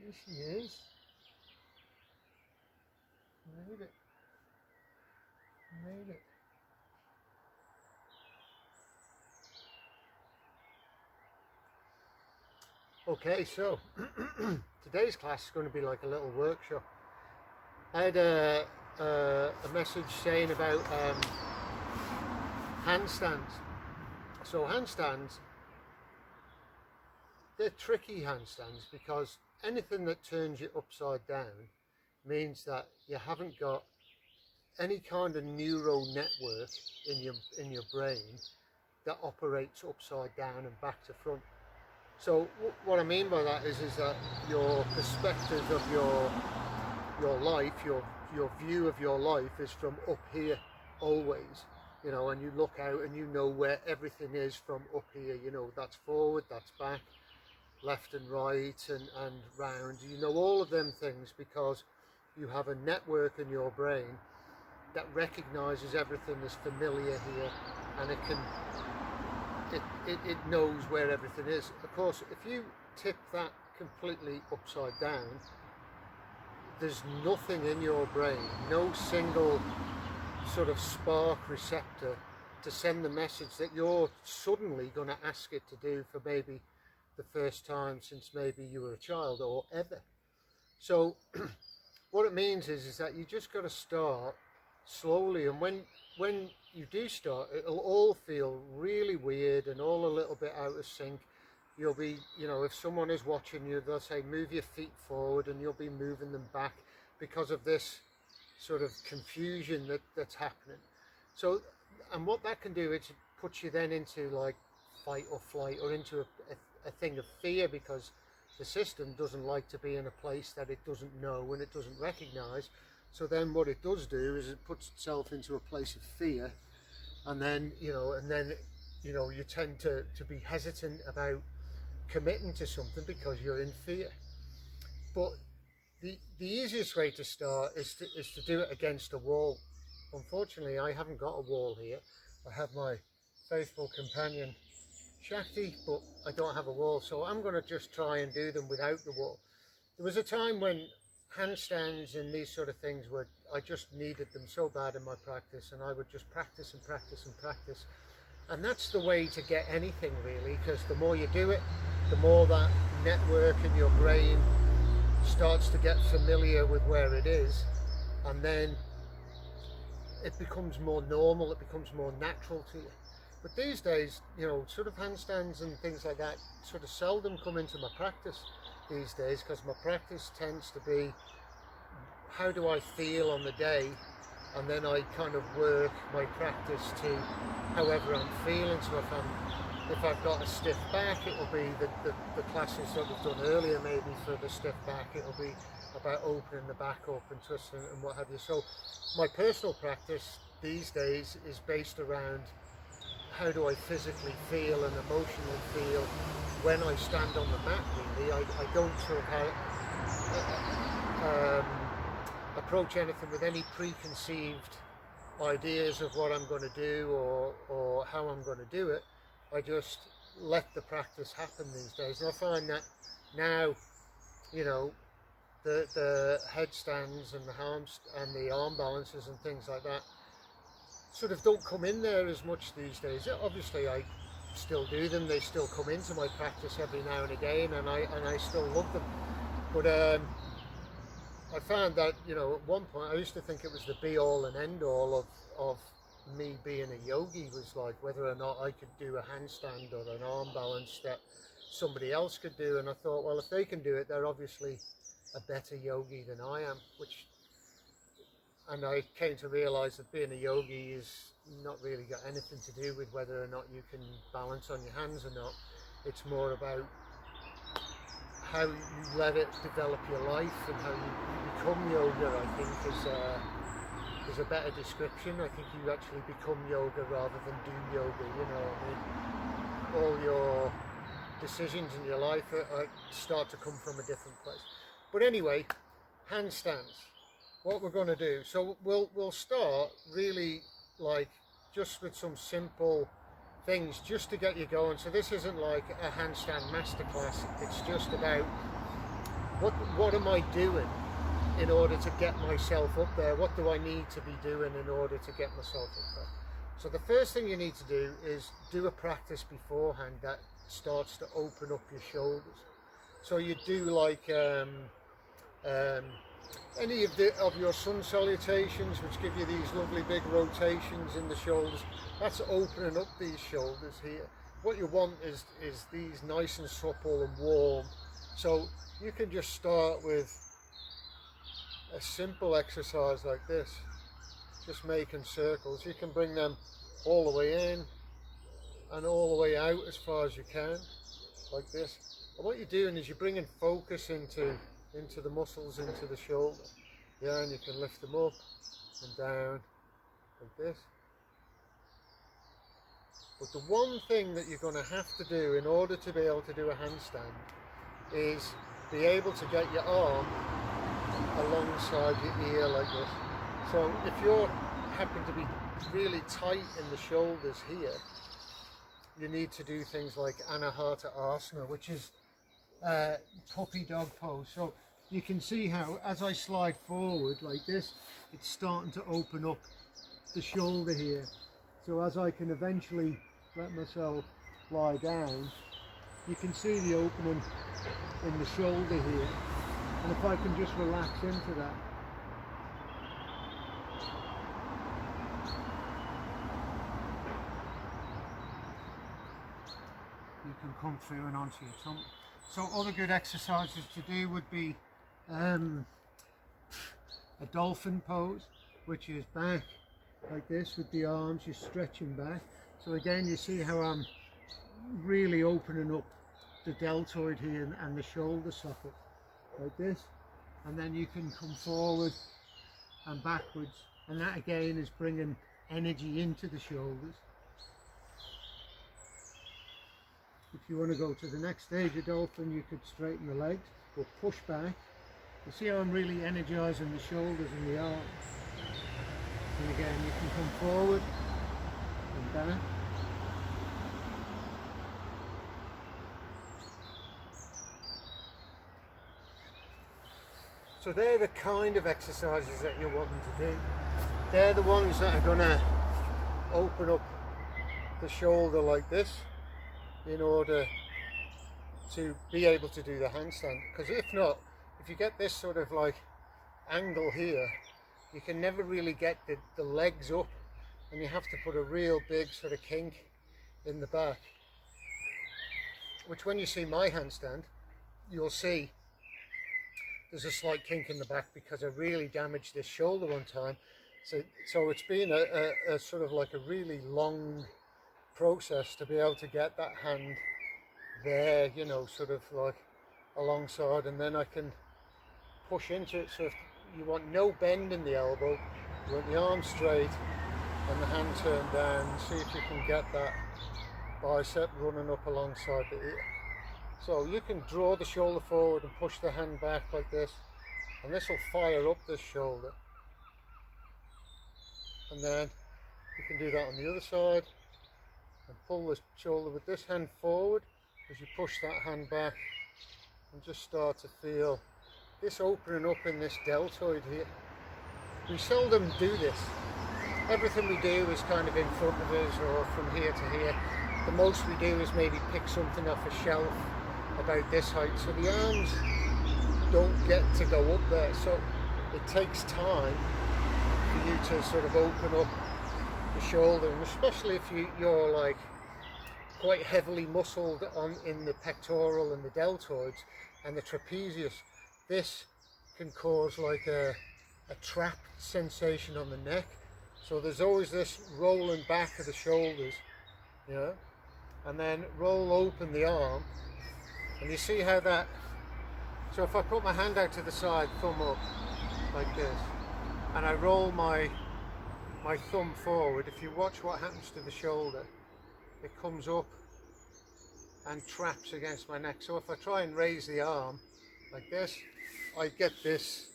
Here she is. Made it. Made it. Okay, so today's class is going to be like a little workshop. I had a message saying about handstands. So handstands, they're tricky handstands because anything that turns you upside down means that you haven't got any kind of neural network in your brain that operates upside down and back to front. So what I mean by that is that your perspective of your life, your view of your life is from up here always, you know, and you look out and you know where everything is from up here, you know, that's forward, that's back, left and right and round, you know, all of them things because you have a network in your brain that recognizes everything as familiar here, and it knows where everything is. Of course, if you tip that completely upside down, there's nothing in your brain, no single sort of spark receptor to send the message that you're suddenly going to ask it to do for maybe the first time since maybe you were a child or ever. So what it means is that you just got to start slowly, and when you do start, it'll all feel really weird and all a little bit out of sync. You'll be, you know, if someone is watching you, they'll say move your feet forward and you'll be moving them back because of this sort of confusion that's happening. So, and what that can do is it puts you then into like fight or flight, or into a thing of fear, because the system doesn't like to be in a place that it doesn't know and it doesn't recognize. So then what it does do is it puts itself into a place of fear, and then you tend to be hesitant about committing to something because you're in fear. But the easiest way to start is to do it against a wall. Unfortunately, I haven't got a wall here. I have my faithful companion Shakti, but I don't have a wall, so I'm going to just try and do them without the wall. There was a time when handstands and these sort of things I just needed them so bad in my practice, and I would just practice and practice and practice. And that's the way to get anything really, because the more you do it, the more that network in your brain starts to get familiar with where it is, and then it becomes more normal, it becomes more natural to you. But these days, you know, sort of handstands and things like that sort of seldom come into my practice these days, because my practice tends to be how do I feel on the day, and then I kind of work my practice to however I'm feeling. So if I've got a stiff back, it'll be the classes that we've done earlier maybe for the stiff back, it'll be about opening the back up and twisting and what have you. So my personal practice these days is based around how do I physically feel and emotionally feel when I stand on the mat really. I don't sort of approach anything with any preconceived ideas of what I'm going to do or how I'm going to do it. I just let the practice happen these days, and I find that now, you know, the headstands and the arm balances and things like that sort of don't come in there as much these days. Obviously I still do them, they still come into my practice every now and again, and I still love them. But I found that, you know, at one point I used to think it was the be all and end all of me being a yogi, was like whether or not I could do a handstand or an arm balance that somebody else could do. And I thought, well, if they can do it, they're obviously a better yogi than I am, and I came to realise that being a yogi is not really got anything to do with whether or not you can balance on your hands or not. It's more about how you let it develop your life and how you become yoga, I think is a better description. I think you actually become yoga rather than do yoga, you know. I mean, all your decisions in your life start to come from a different place. But anyway, handstands. What we're going to do, so we'll start really like just with some simple things just to get you going. So this isn't like a handstand masterclass, it's just about what am I doing in order to get myself up there? What do I need to be doing in order to get myself up there? So the first thing you need to do is do a practice beforehand that starts to open up your shoulders. So you do like any of your sun salutations, which give you these lovely big rotations in the shoulders. That's opening up these shoulders here. What you want is these nice and supple and warm. So you can just start with a simple exercise like this, just making circles. You can bring them all the way in and all the way out as far as you can, like this. And what you're doing is you're bringing focus into the muscles, into the shoulder. Yeah, and you can lift them up and down like this. But the one thing that you're going to have to do in order to be able to do a handstand is be able to get your arm alongside your ear like this. So if you happen to be really tight in the shoulders here, you need to do things like Anahata Asana, which is puppy dog pose. So you can see how as I slide forward like this, it's starting to open up the shoulder here. So as I can eventually let myself lie down, you can see the opening in the shoulder here. And if I can just relax into that. You can come through and onto your tummy. So other good exercises to do would be a dolphin pose, which is back like this with the arms, you're stretching back. So again, you see how I'm really opening up the deltoid here and the shoulder socket like this. And then you can come forward and backwards, and that again is bringing energy into the shoulders. If you want to go to the next stage of dolphin, you could straighten the legs or push back. You see how I'm really energizing the shoulders and the arms. And again, you can come forward and back. So they're the kind of exercises that you're wanting to do. They're the ones that are going to open up the shoulder like this in order to be able to do the handstand. Because if not, if you get this sort of like angle here, you can never really get the legs up, and you have to put a real big sort of kink in the back. Which when you see my handstand, you'll see there's a slight kink in the back because I really damaged this shoulder one time. So it's been a sort of like a really long process to be able to get that hand there, you know, sort of like alongside, and then I can push into it. So if you want no bend in the elbow, you want the arm straight and the hand turned down, and see if you can get that bicep running up alongside the ear. So you can draw the shoulder forward and push the hand back like this, and this will fire up this shoulder. And then you can do that on the other side and pull the shoulder with this hand forward as you push that hand back, and just start to feel this opening up in this deltoid here. We seldom do this. Everything we do is kind of in front of us or from here to here. The most we do is maybe pick something off a shelf about this height, so the arms don't get to go up there. So it takes time for you to sort of open up the shoulder, and especially if you're like quite heavily muscled in the pectoral and the deltoids and the trapezius. This can cause like a trapped sensation on the neck. So there's always this rolling back of the shoulders, you know, and then roll open the arm, and you see how that, so if I put my hand out to the side, thumb up, like this, and I roll my thumb forward, if you watch what happens to the shoulder, it comes up and traps against my neck. So if I try and raise the arm like this, I get this,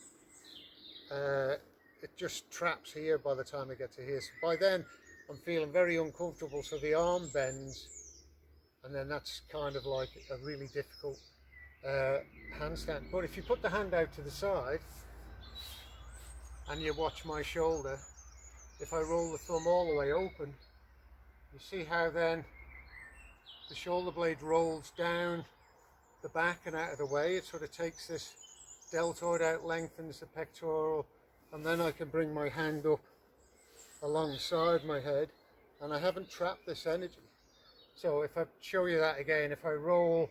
it just traps here by the time I get to here. So by then I'm feeling very uncomfortable, so the arm bends, and then that's kind of like a really difficult handstand. But if you put the hand out to the side and you watch my shoulder, if I roll the thumb all the way open, you see how then the shoulder blade rolls down the back and out of the way. It sort of takes this deltoid out, lengthens the pectoral, and then I can bring my hand up alongside my head, and I haven't trapped this energy. So if I show you that again, if I roll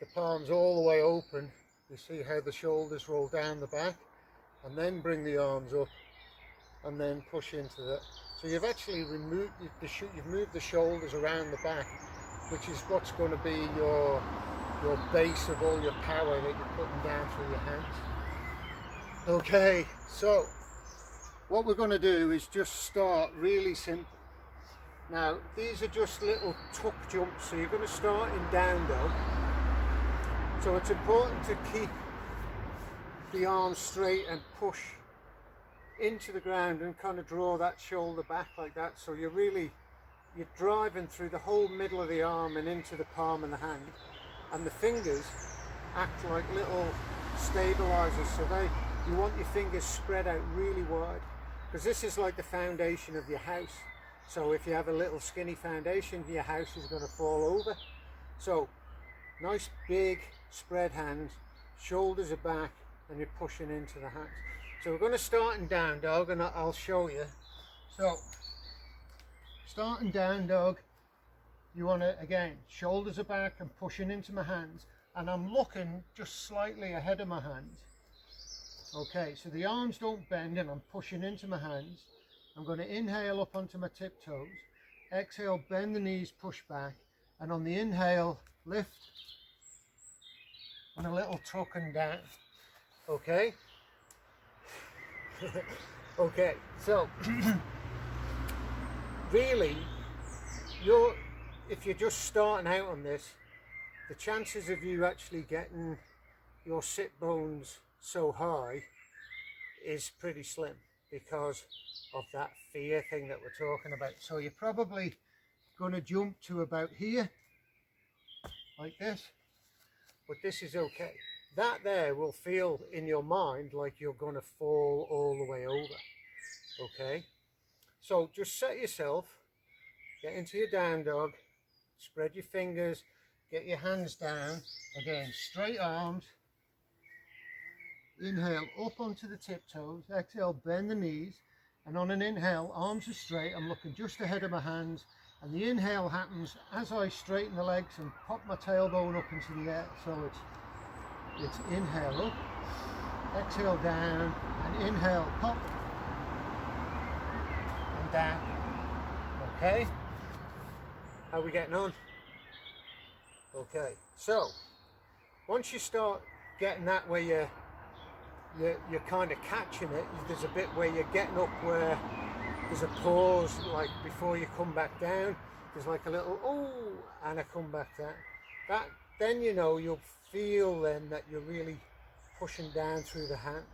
the palms all the way open, you see how the shoulders roll down the back, and then bring the arms up and then push into that. So you've actually removed you've moved the shoulders around the back, which is what's going to be your base of all your power that you're putting down through your hands. Okay, so what we're going to do is just start really simple. Now these are just little tuck jumps, so you're going to start in down dog. So it's important to keep the arms straight and push into the ground and kind of draw that shoulder back like that, so you're driving through the whole middle of the arm and into the palm of the hand, and the fingers act like little stabilizers. So you want your fingers spread out really wide, because this is like the foundation of your house. So if you have a little skinny foundation, your house is going to fall over. So nice big spread hands, shoulders are back, and you're pushing into the hands. So we're going to start in down dog, and I'll show you. So starting down dog, you want to, again, shoulders are back and pushing into my hands, and I'm looking just slightly ahead of my hands. Okay, so the arms don't bend and I'm pushing into my hands. I'm going to inhale up onto my tiptoes, exhale, bend the knees, push back, and on the inhale, lift, and a little tuck and down. Okay? Okay, so really, if you're just starting out on this, the chances of you actually getting your sit bones so high is pretty slim, because of that fear thing that we're talking about. So you're probably going to jump to about here, like this, but this is okay. That there will feel in your mind like you're going to fall all the way over. Okay, so just set yourself, get into your down dog, spread your fingers, get your hands down, again straight arms, inhale up onto the tiptoes, exhale, bend the knees, and on an inhale, arms are straight, I'm looking just ahead of my hands, and the inhale happens as I straighten the legs and pop my tailbone up into the air. So it's inhale up, exhale down, and inhale pop and down. Okay, how are we getting on? Okay, so once you start getting that where you're kind of catching it, there's a bit where you're getting up where there's a pause, like before you come back down, there's like a little oh, and I come back down. Then you know, you'll feel then that you're really pushing down through the hands.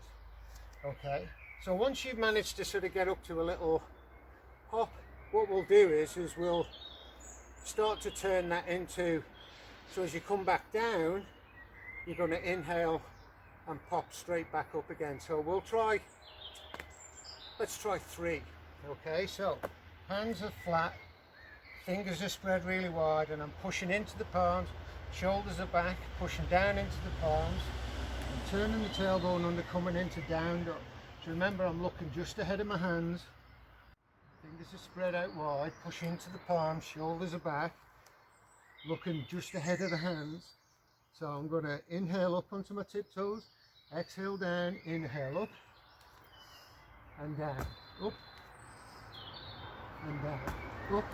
Okay, so once you've managed to sort of get up to a little hop, what we'll do is we'll start to turn that into, so as you come back down, you're going to inhale and pop straight back up again. So let's try 3. Okay, so hands are flat, fingers are spread really wide, and I'm pushing into the palms, shoulders are back, pushing down into the palms, and turning the tailbone under, coming into down dog. So remember, I'm looking just ahead of my hands, fingers are spread out wide, pushing into the palms, shoulders are back, looking just ahead of the hands. So I'm going to inhale up onto my tiptoes, exhale down, inhale up and down, up and down, up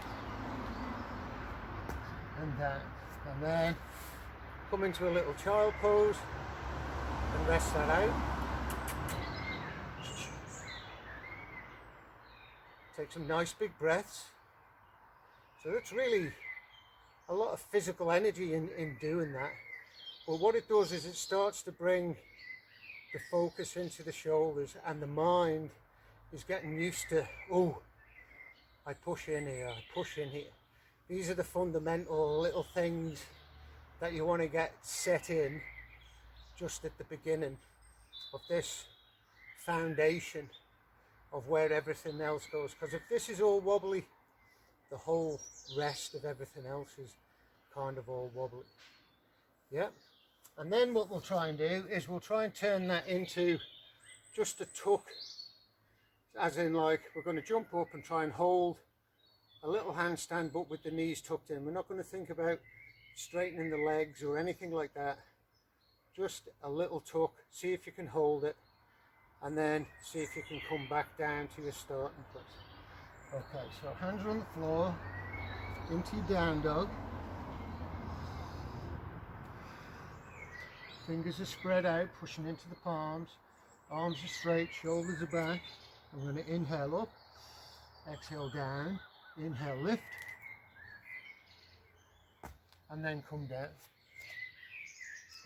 and down, and then come into a little child pose and rest that out. Take some nice big breaths. So that's really a lot of physical energy in doing that. But what it does is it starts to bring the focus into the shoulders, and the mind is getting used to, oh, I push in here, I push in here. These are the fundamental little things that you want to get set in just at the beginning of this foundation of where everything else goes, because if this is all wobbly, the whole rest of everything else is kind of all wobbly. Yeah. And then what we'll try and do is we'll try and turn that into just a tuck, as in like we're going to jump up and try and hold a little handstand but with the knees tucked in. We're not going to think about straightening the legs or anything like that. Just a little tuck, see if you can hold it, and then see if you can come back down to your starting place. Okay, so hands are on the floor, into your down dog. Fingers are spread out, pushing into the palms. Arms are straight, shoulders are back. I'm going to inhale up, exhale down, inhale lift, and then come down.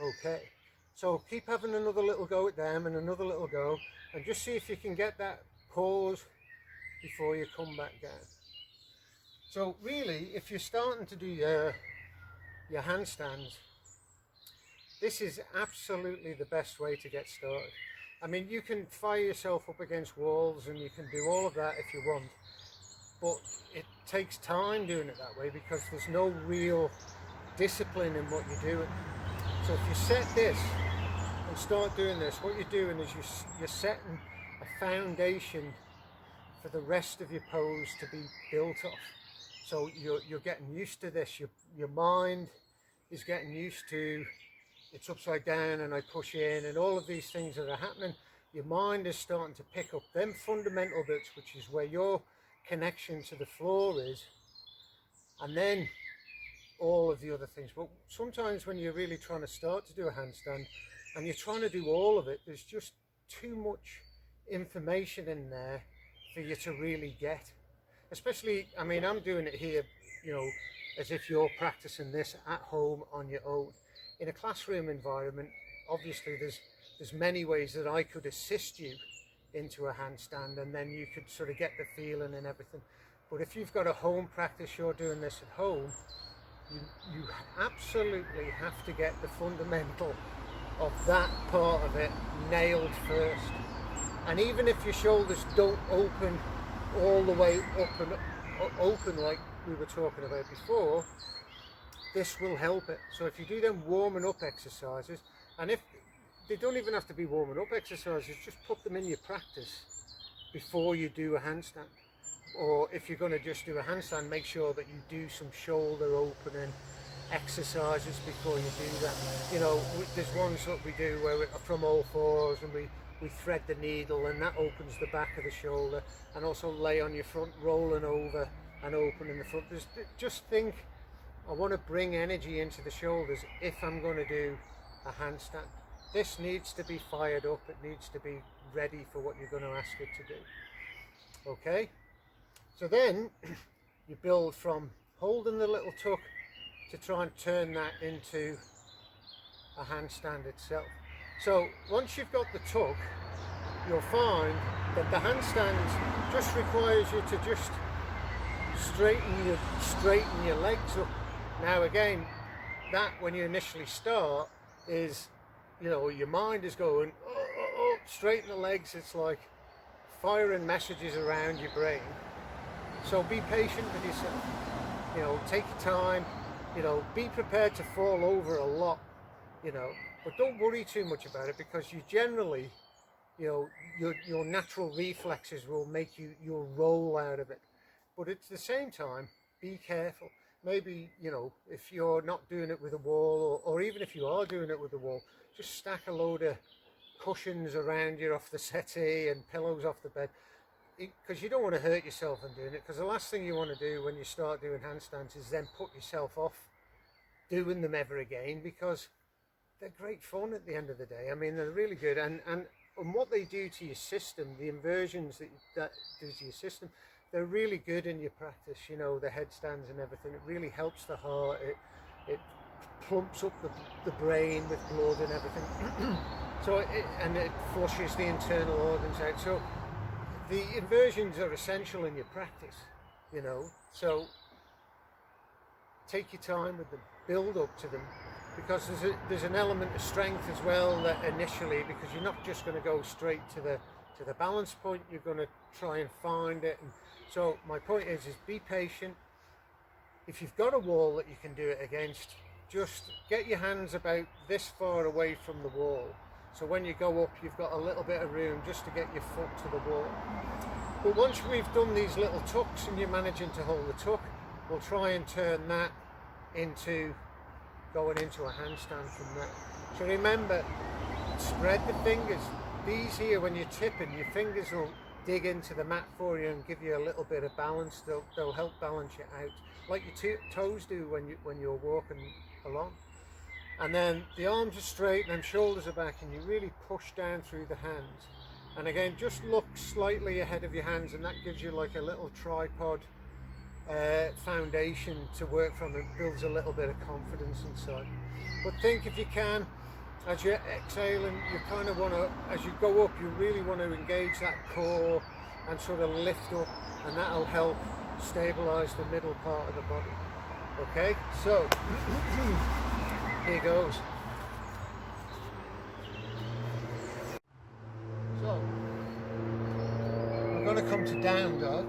Okay, so keep having another little go at them and another little go, and just see if you can get that pause before you come back down. So really, if you're starting to do your handstands, this is absolutely the best way to get started. I mean, you can fire yourself up against walls and you can do all of that if you want, but it takes time doing it that way because there's no real discipline in what you're doing. So if you set this and start doing this, what you're doing is you're setting a foundation for the rest of your pose to be built off. So you're getting used to this. Your mind is getting used to it's upside down and I push in and all of these things that are happening. Your mind is starting to pick up them fundamental bits, which is where your connection to the floor is, and then all of the other things. But sometimes when you're really trying to start to do a handstand and you're trying to do all of it, there's just too much information in there for you to really get. Especially, I mean, I'm doing it here, you know, as if you're practicing this at home on your own. In a classroom environment, obviously there's many ways that I could assist you into a handstand, and then you could sort of get the feeling and everything. But if you've got a home practice, you're doing this at home, you absolutely have to get the fundamental of that part of it nailed first. And even if your shoulders don't open all the way up and open like we were talking about before, this will help it. So if you do them warming up exercises, and if they don't even have to be warming up exercises, just put them in your practice before you do a handstand. Or if you're going to just do a handstand, make sure that you do some shoulder opening exercises before you do that. You know, there's ones that we do where we're from all fours and we thread the needle, and that opens the back of the shoulder, and also lay on your front, rolling over and opening the front. Just think, I want to bring energy into the shoulders if I'm going to do a handstand. This needs to be fired up, it needs to be ready for what you're going to ask it to do. Okay, so then you build from holding the little tuck to try and turn that into a handstand itself. So once you've got the tuck, you'll find that the handstand just requires you to just straighten your legs up. Now again, that when you initially start is, you know, your mind is going, oh, straighten the legs. It's like firing messages around your brain. So be patient with yourself. You know, take your time. You know, be prepared to fall over a lot. You know, but don't worry too much about it, because you generally, you know, your natural reflexes will make you'll roll out of it. But at the same time, be careful. Maybe, you know, if you're not doing it with a wall, or even if you are doing it with a wall, just stack a load of cushions around you off the settee and pillows off the bed, because you don't want to hurt yourself in doing it. Because the last thing you want to do when you start doing handstands is then put yourself off doing them ever again, because they're great fun at the end of the day. I mean, they're really good, and what they do to your system, the inversions that do to your system, they're really good in your practice. You know, the headstands and everything, it really helps the heart, it plumps up the brain with blood and everything. So it flushes the internal organs out. So the inversions are essential in your practice, you know. So take your time with them, build up to them, because there's an element of strength as well that initially, because you're not just going to go straight to the balance point, you're going to try and find it. And so my point is be patient. If you've got a wall that you can do it against, just get your hands about this far away from the wall, so when you go up you've got a little bit of room just to get your foot to the wall. But once we've done these little tucks and you're managing to hold the tuck, we'll try and turn that into going into a handstand from that. So remember, spread the fingers. These here, when you're tipping, your fingers will dig into the mat for you and give you a little bit of balance. They'll help balance you out, like your toes do when you're walking along. And then the arms are straight and then shoulders are back, and you really push down through the hands. And again, just look slightly ahead of your hands, and that gives you like a little tripod foundation to work from. It builds a little bit of confidence inside. But think, if you can, as you're exhaling, you kind of want to, as you go up, you really want to engage that core and sort of lift up, and that'll help stabilize the middle part of the body. Okay, so here goes. So we're going to come to down dog.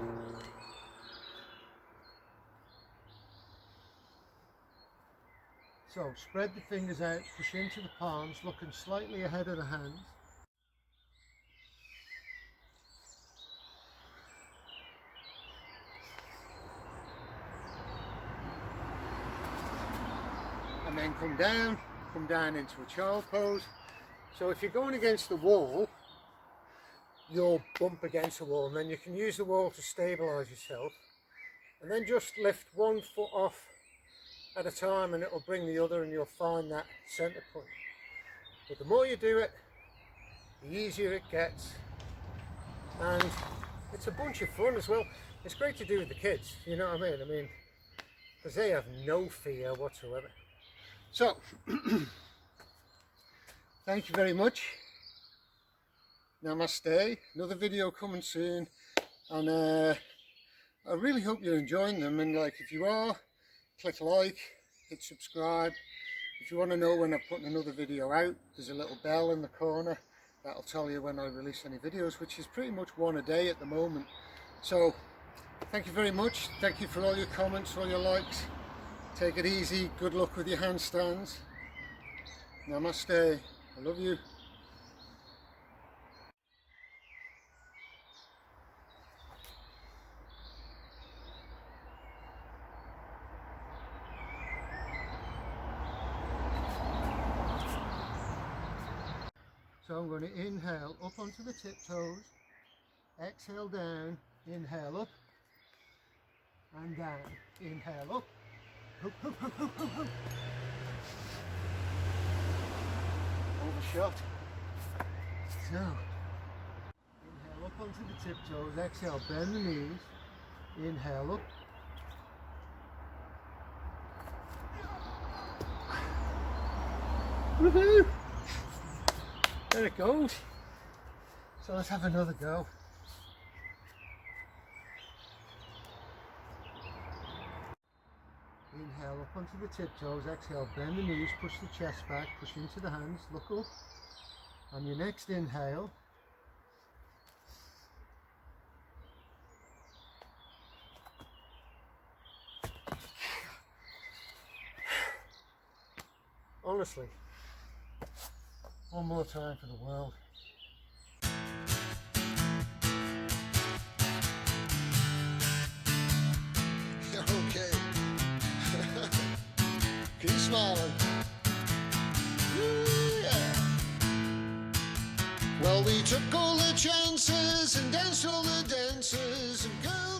So spread the fingers out, push into the palms, looking slightly ahead of the hands. And then come down into a child pose. So if you're going against the wall, you'll bump against the wall, and then you can use the wall to stabilize yourself. And then just lift one foot off at a time, and it'll bring the other, and you'll find that center point. But the more you do it, the easier it gets, and it's a bunch of fun as well. It's great to do with the kids, you know what I mean? Because they have no fear whatsoever. So thank you very much. Namaste. Another video coming soon, and I really hope you're enjoying them. And like, if you are, click like, hit subscribe. If you want to know when I'm putting another video out, there's a little bell in the corner that'll tell you when I release any videos, which is pretty much one a day at the moment. So thank you very much. Thank you for all your comments, all your likes. Take it easy. Good luck with your handstands. Namaste. I love you. So I'm going to inhale up onto the tiptoes, exhale down, inhale up and down, inhale up, overshot. So inhale up onto the tiptoes, exhale, bend the knees, inhale up, woohoo! There it goes. So let's have another go. Inhale up onto the tiptoes, exhale, bend the knees, push the chest back, push into the hands, look up. On your next inhale, honestly, one more time for the world. Okay. Keep smiling. Yeah. Well, we took all the chances and danced all the dances, and girls